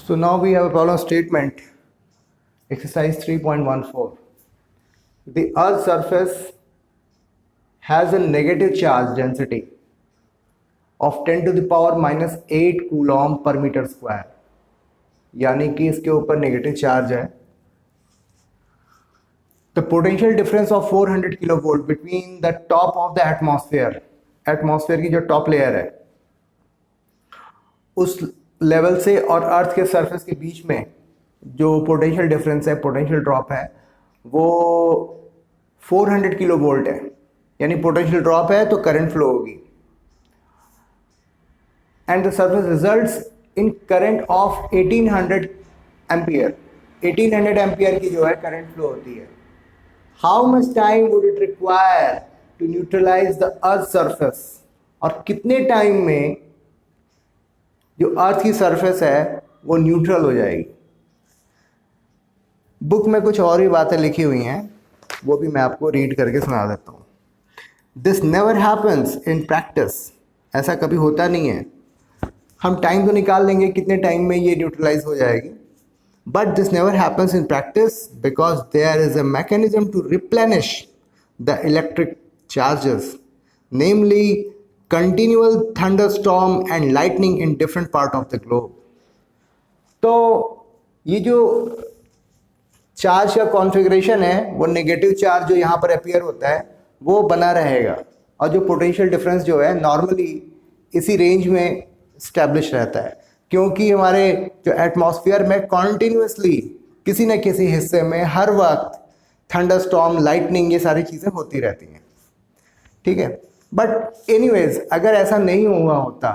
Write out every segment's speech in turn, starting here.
So now we have a problem statement, exercise 3.14. The Earth's surface has a negative charge density of 10 to the power minus 8 Coulomb पर metre square, यानी कि इसके ऊपर negative charge है. The potential difference of 400 kilovolt between the top of the atmosphere की जो top layer है उस लेवल से और अर्थ के सरफेस के बीच में जो पोटेंशियल डिफरेंस है, पोटेंशियल ड्रॉप है, वो 400 किलो वोल्ट है. यानी पोटेंशियल ड्रॉप है तो करंट फ्लो होगी. And the surface results in current of 1800 ampere. 1800 ampere की जो है करंट फ्लो होती है. How much time would it require to neutralise the earth surface, और कितने टाइम में जो अर्थ की सरफेस है वो न्यूट्रल हो जाएगी. बुक में कुछ और भी बातें लिखी हुई हैं, वो भी मैं आपको रीड करके सुना देता हूँ. This never happens in practice. ऐसा कभी होता नहीं है. हम टाइम तो निकाल लेंगे कितने टाइम में ये न्यूट्रलाइज हो जाएगी, but this never happens in practice because there is a mechanism to replenish the electric charges, namely continual thunderstorm and lightning in different part of the globe. तो ये जो चार्ज का कॉन्फ़िगरेशन है वो नेगेटिव चार्ज जो यहाँ पर appear होता है वो बना रहेगा, और जो पोटेंशियल डिफरेंस जो है नॉर्मली इसी रेंज में स्टैब्लिश रहता है, क्योंकि हमारे जो एटमॉस्फेयर में कॉन्टिन्यूसली किसी न किसी हिस्से में हर वक्त थंडरस्टॉर्म, लाइटनिंग, ये सारी चीज़ें होती रहती हैं. ठीक है. बट एनीवेज, अगर ऐसा नहीं हुआ होता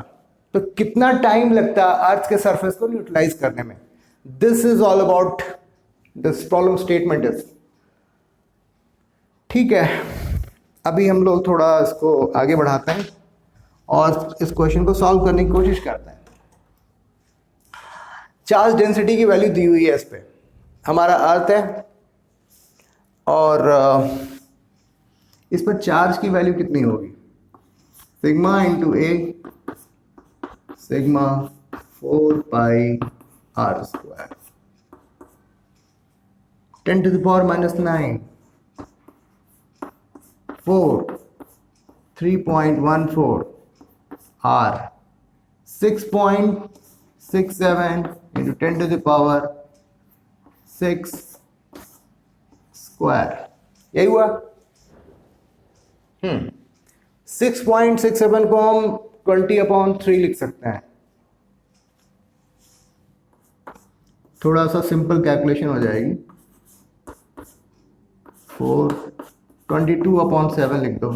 तो कितना टाइम लगता अर्थ के सरफेस को न्यूट्रलाइज करने में. This is all about this problem statement is. ठीक है, अभी हम लोग थोड़ा इसको आगे बढ़ाते हैं और इस क्वेश्चन को सॉल्व करने की कोशिश करते हैं. चार्ज डेंसिटी की वैल्यू दी हुई है. इस पे हमारा अर्थ है और इस पर चार्ज की वैल्यू कितनी होगी, sigma into A sigma 4 pi r square 10 to the power minus 9 4 3.14 r 6.67 into 10 to the power 6 square. यही हुआ. 6.67 को हम 20/3 लिख सकते हैं. थोड़ा सा सिंपल कैलकुलेशन हो जाएगी. 22/7 लिख दो.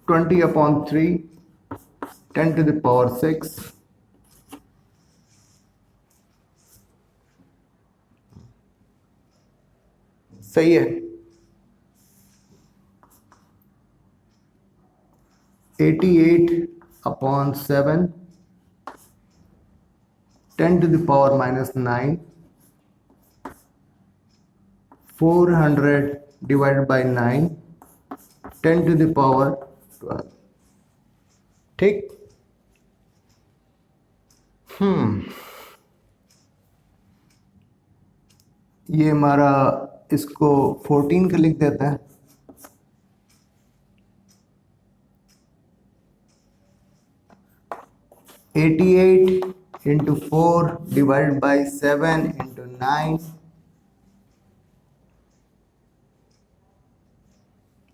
20/3 10 to the power 6 सही है. 88/7 10 to the power minus 9 400 divided by 9 10 to the power 12. ठीक. ये हमारा इसको 14 का लिख देता है. 88 into 4 divided by 7 into 9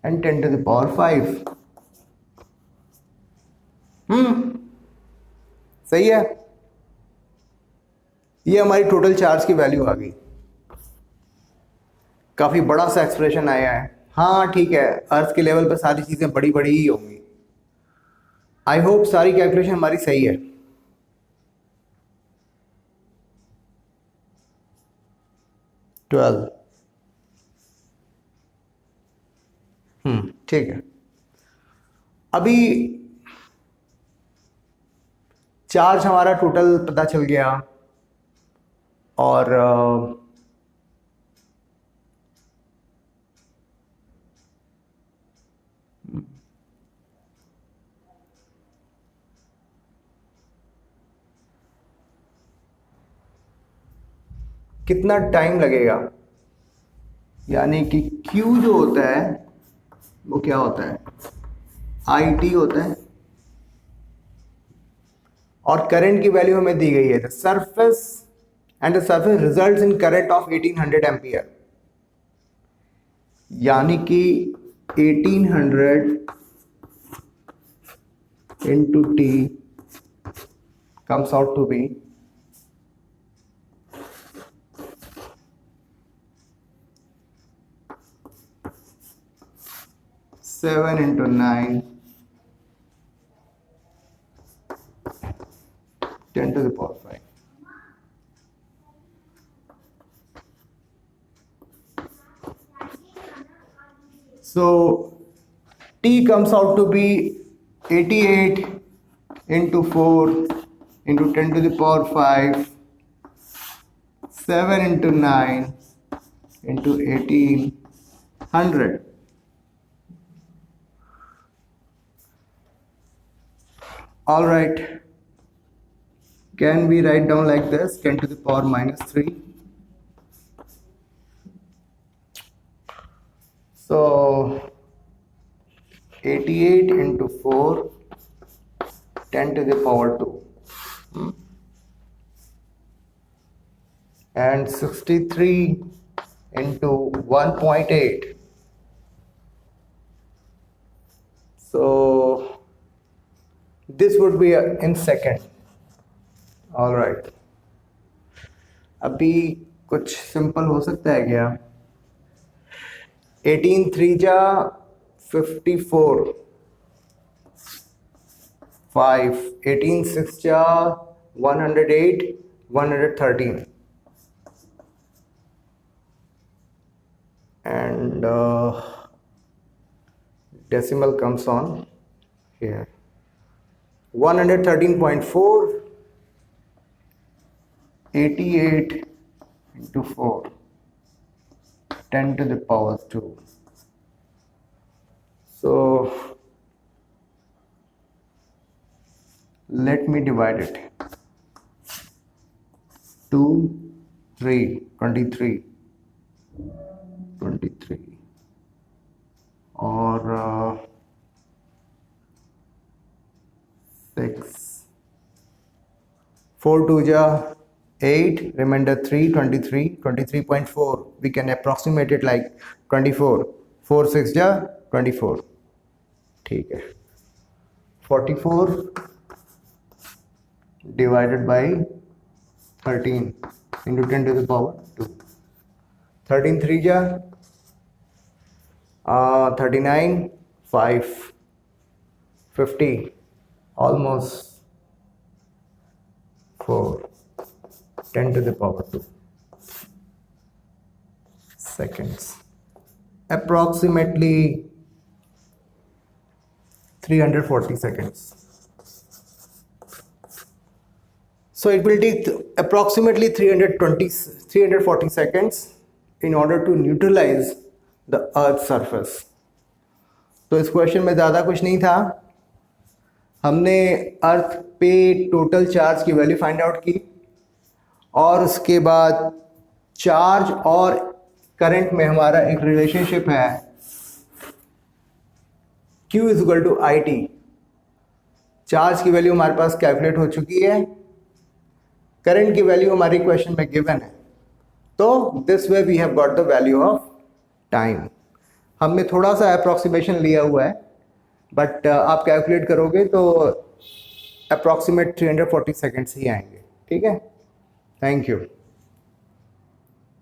and 10 to the power 5. सही है. ये हमारी टोटल चार्ज की वैल्यू आ गई. काफी बड़ा सा एक्सप्रेशन आया है. हाँ ठीक है, अर्थ के लेवल पर सारी चीजें बड़ी बड़ी ही होंगी. आई होप सारी कैलकुलेशन हमारी सही है. ठीक है. अभी चार्ज हमारा टोटल पता चल गया और कितना टाइम लगेगा, यानी कि Q जो होता है वो क्या होता है, IT होता है, और करंट की वैल्यू हमें दी गई है the surface and the surface results in current of 1800 ampere, यानी कि 1800 into T comes out to be 7 into 9 10 to the power 5. So T comes out to be 88 into 4 into 10 to the power 5, 7 into 9 into 1800. All right, can we write down like this, 10 to the power minus 3. So 88 into 4, 10 to the power 2, and 63 into 1.8. So this would be in second. All right, अभी कुछ simple हो सकता है क्या, 18 3 जा 54, 5 18 6 जा 108, 113, and decimal comes on here, 113.4, 88 into 4, 10 to the power 2. So let me divide it. 2 3 23 23 और 6 4 2 ja 8, remainder 3, 23, 23.4. We can approximate it like 24. 4 6 ja 24. ठीक है, 44 divided by 13 into 10 to the power 2. 13 3 ja 39, 5 50, almost 4, 10 to the power 2 seconds, approximately 340 seconds. So it will take approximately 340 seconds in order to neutralize the earth's surface. तो इस question में ज़्यादा कुछ नहीं था, हमने अर्थ पे टोटल चार्ज की वैल्यू फाइंड आउट की, और उसके बाद चार्ज और करंट में हमारा एक रिलेशनशिप है, Q is equal to IT. Charge की वैल्यू हमारे पास कैलकुलेट हो चुकी है, करंट की वैल्यू हमारी क्वेश्चन में गिवन है, तो this way we have got the value of time. हमने थोड़ा सा अप्रॉक्सीमेशन लिया हुआ है, बट आप कैलकुलेट करोगे तो अप्रॉक्सीमेट 340 सेकेंड्स ही आएंगे. ठीक है, थैंक यू.